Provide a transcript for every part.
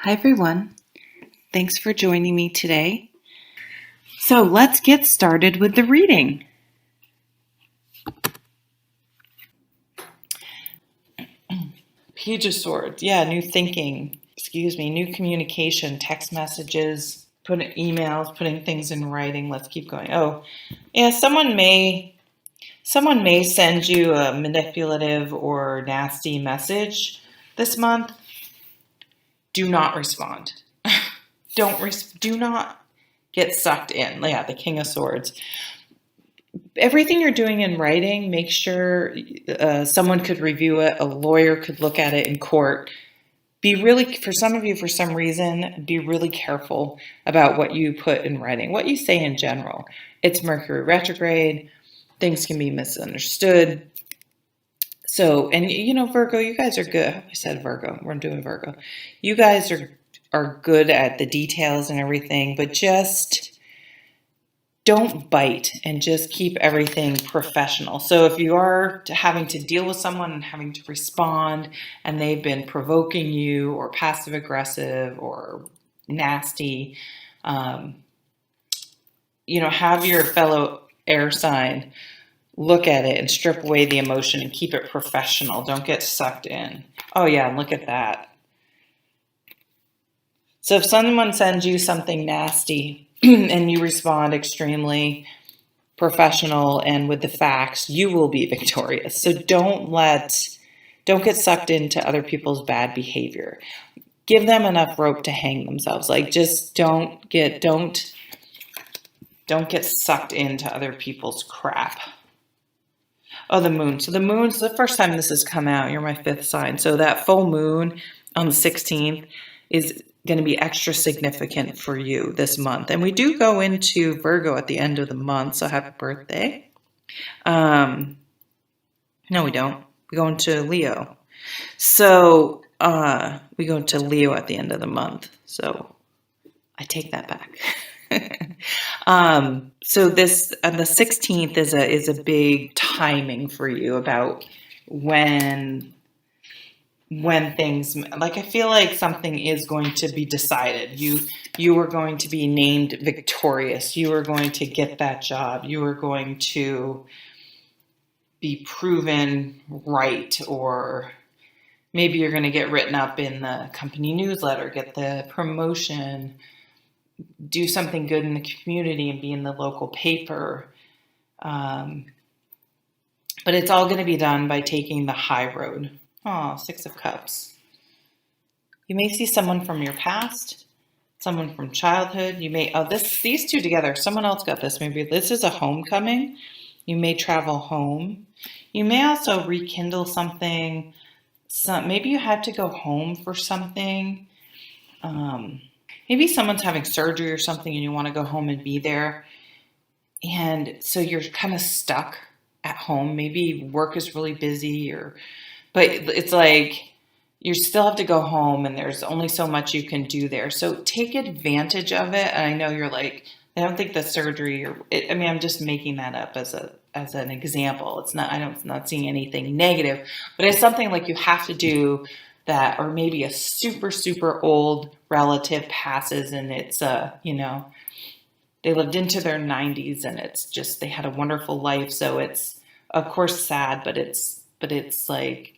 Hi everyone, thanks for joining me today. So let's get started with the reading. Page of Swords, new thinking, new communication, text messages, putting emails, putting things in writing. Let's keep going. Oh, yeah, someone may send you a manipulative or nasty message this month. Do not respond. Do not get sucked in. Yeah, the King of Swords. Everything you're doing in writing, make sure someone could review it, a lawyer could look at it in court. For some of you, for some reason, be really careful about what you put in writing, what you say in general. It's Mercury retrograde. Things can be misunderstood. So, and Virgo, you guys are good. I said Virgo. We're doing Virgo. You guys are good at the details and everything, but just don't bite and just keep everything professional. So if you are having to deal with someone and having to respond and they've been provoking you or passive aggressive or nasty, have your fellow air sign look at it and strip away the emotion and keep it professional. Don't get sucked in. Oh yeah, and look at that. So if someone sends you something nasty and you respond extremely professional and with the facts, you will be victorious. So don't get sucked into other people's bad behavior. Give them enough rope to hang themselves. Like, just don't get sucked into other people's crap. Oh, the moon. So the moon's the first time this has come out. You're my fifth sign. So that full moon on the 16th is going to be extra significant for you this month. And we do go into Virgo at the end of the month. So happy birthday. No, we don't. We go into Leo. So we go into Leo at the end of the month. So I take that back. So this the 16th is a big timing for you about when things, like, I feel like something is going to be decided. You are going to be named victorious. You are going to get that job. You are going to be proven right, or maybe you're going to get written up in the company newsletter, get the promotion, do something good in the community and be in the local paper. But it's all going to be done by taking the high road. Oh, Six of Cups. You may see someone from your past, someone from childhood. You may, these two together, someone else got this. Maybe this is a homecoming. You may travel home. You may also rekindle something. Maybe you had to go home for something. Maybe someone's having surgery or something and you want to go home and be there. And so you're kind of stuck at home. Maybe work is really busy, but it's like you still have to go home and there's only so much you can do there. So take advantage of it. And I know you're like, I don't think the surgery, I'm just making that up as an example. It's not, I'm not seeing anything negative, but it's something like you have to do that, or maybe a super, super old relative passes and it's, they lived into their 90s and it's just, they had a wonderful life. So it's, of course, sad, but it's like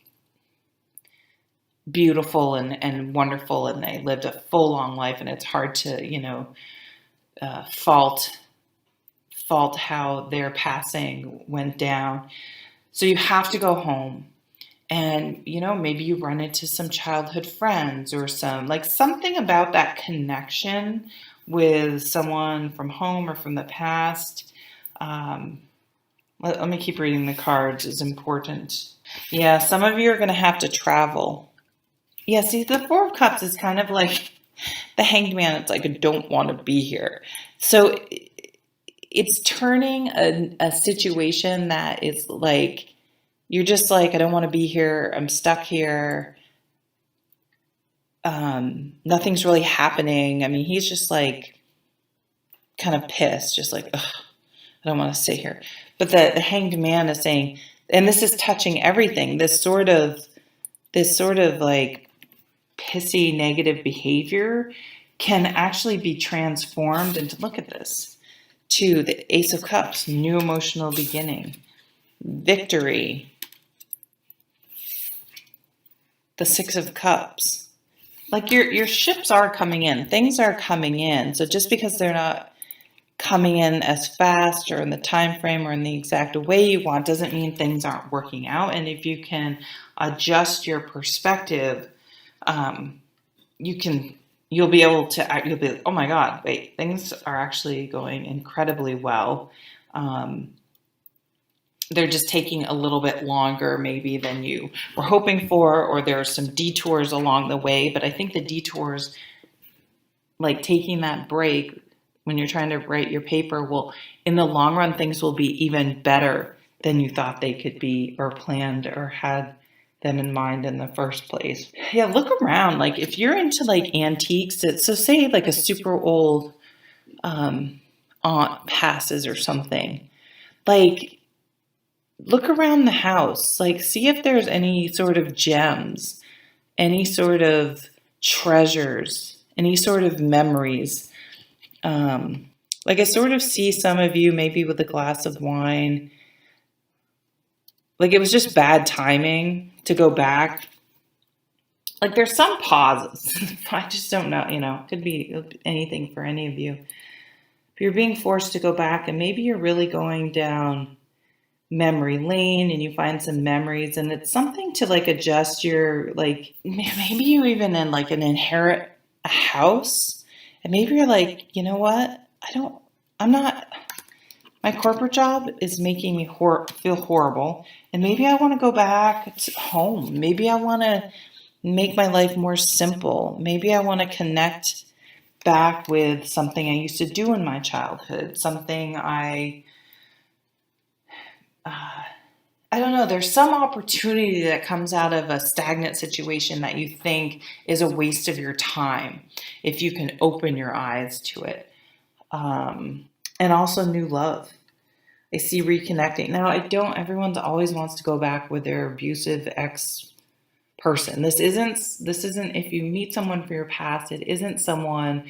beautiful and wonderful, and they lived a full, long life, and it's hard to, fault how their passing went down. So you have to go home. And, maybe you run into some childhood friends or something about that connection with someone from home or from the past. Let me keep reading the cards. It's important. Yeah, some of you are going to have to travel. Yeah, see, the Four of Cups is kind of like the Hanged Man. It's like, I don't want to be here. So it's turning a situation that is like, you're just like, I don't want to be here. I'm stuck here. Nothing's really happening. I mean, he's just like kind of pissed, just like, ugh, I don't want to sit here. But the Hanged Man is saying, and this is touching everything, this sort of like pissy, negative behavior can actually be transformed into, look at this, to the Ace of Cups, new emotional beginning, victory, the Six of Cups. Like your ships are coming in, things are coming in. So just because they're not coming in as fast or in the time frame or in the exact way you want doesn't mean things aren't working out. And if you can adjust your perspective, you'll be able to, you'll be, oh my God, wait, things are actually going incredibly well. They're just taking a little bit longer maybe than you were hoping for, or there are some detours along the way. But I think the detours, like taking that break when you're trying to write your paper, will, in the long run, things will be even better than you thought they could be or planned or had them in mind in the first place. Yeah, look around. Like if you're into like antiques, so say like a super old aunt passes or something, like look around the house, like see if there's any sort of gems, any sort of treasures, any sort of memories. Like I sort of see some of you maybe with a glass of wine. Like it was just bad timing to go back. Like there's some pauses. I just don't know, could be anything for any of you. If you're being forced to go back and maybe you're really going down memory lane and you find some memories, and it's something to like adjust your, like maybe you even in like an inherit a house, and maybe you're like, you know what, my corporate job is making me feel horrible, and maybe I want to go back to home. Maybe I want to make my life more simple. Maybe I want to connect back with something I used to do in my childhood, something I don't know, there's some opportunity that comes out of a stagnant situation that you think is a waste of your time if you can open your eyes to it. And also new love. I see reconnecting. Now, everyone always wants to go back with their abusive ex person. This isn't, if you meet someone from your past, it isn't someone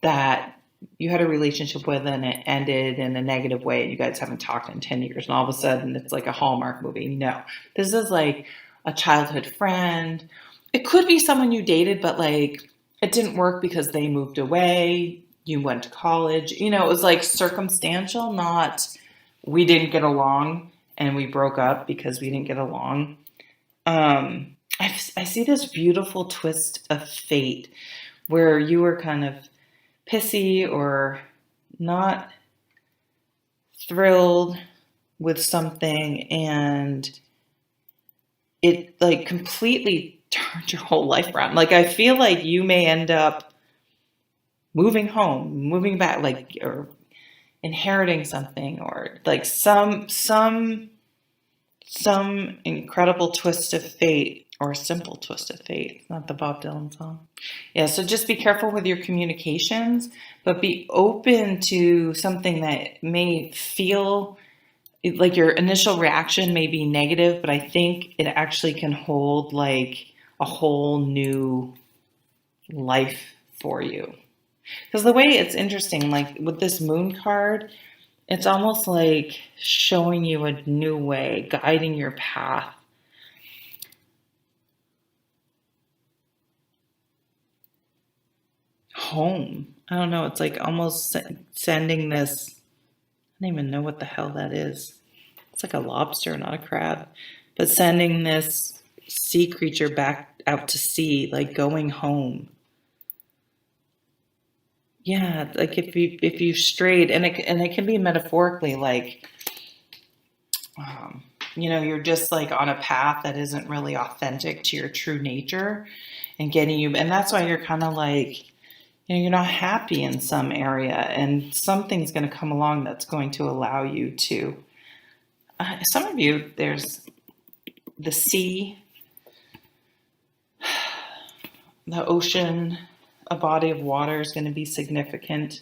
that you had a relationship with and it ended in a negative way and you guys haven't talked in 10 years and all of a sudden it's like a Hallmark movie. No, this is like a childhood friend. It could be someone you dated, but like it didn't work because they moved away. You went to college. It was like circumstantial, not we didn't get along and we broke up because we didn't get along. I see this beautiful twist of fate where you were kind of pissy or not thrilled with something and it like completely turned your whole life around. Like I feel like you may end up moving home, moving back, like, or inheriting something, or like some incredible twist of fate, or a simple twist of fate. Not the Bob Dylan song. Yeah, so just be careful with your communications, but be open to something that may feel like your initial reaction may be negative, but I think it actually can hold like a whole new life for you. Because the way it's interesting, like with this moon card, it's almost like showing you a new way, guiding your path. Home. I don't know. It's like almost sending this. I don't even know what the hell that is. It's like a lobster, not a crab. But sending this sea creature back out to sea, like going home. Yeah, like if you strayed, and it can be metaphorically, like, you're just like on a path that isn't really authentic to your true nature, and getting you, and that's why you're kind of like, you're not happy in some area, and something's going to come along that's going to allow you to. Some of you, there's the sea, the ocean. A body of water is going to be significant.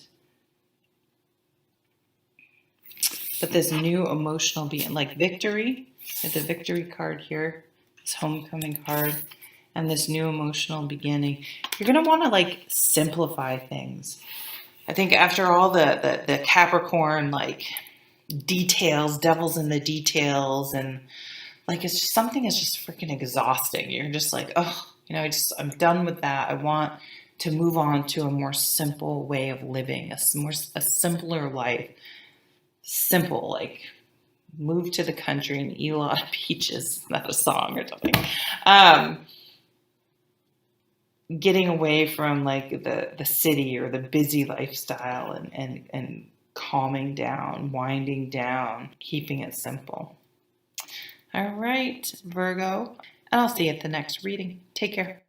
But this new emotional being, like victory, the victory card here, this homecoming card, and this new emotional beginning, you're going to want to like simplify things. I think after all the Capricorn, like details, devils in the details, and like it's just something is just freaking exhausting. You're just like, oh, I'm done with that. I want to move on to a more simple way of living, a simpler life. Simple, like move to the country and eat a lot of peaches. Not a song or something. Getting away from like the city or the busy lifestyle, and calming down, winding down, keeping it simple. All right, Virgo, and I'll see you at the next reading. Take care.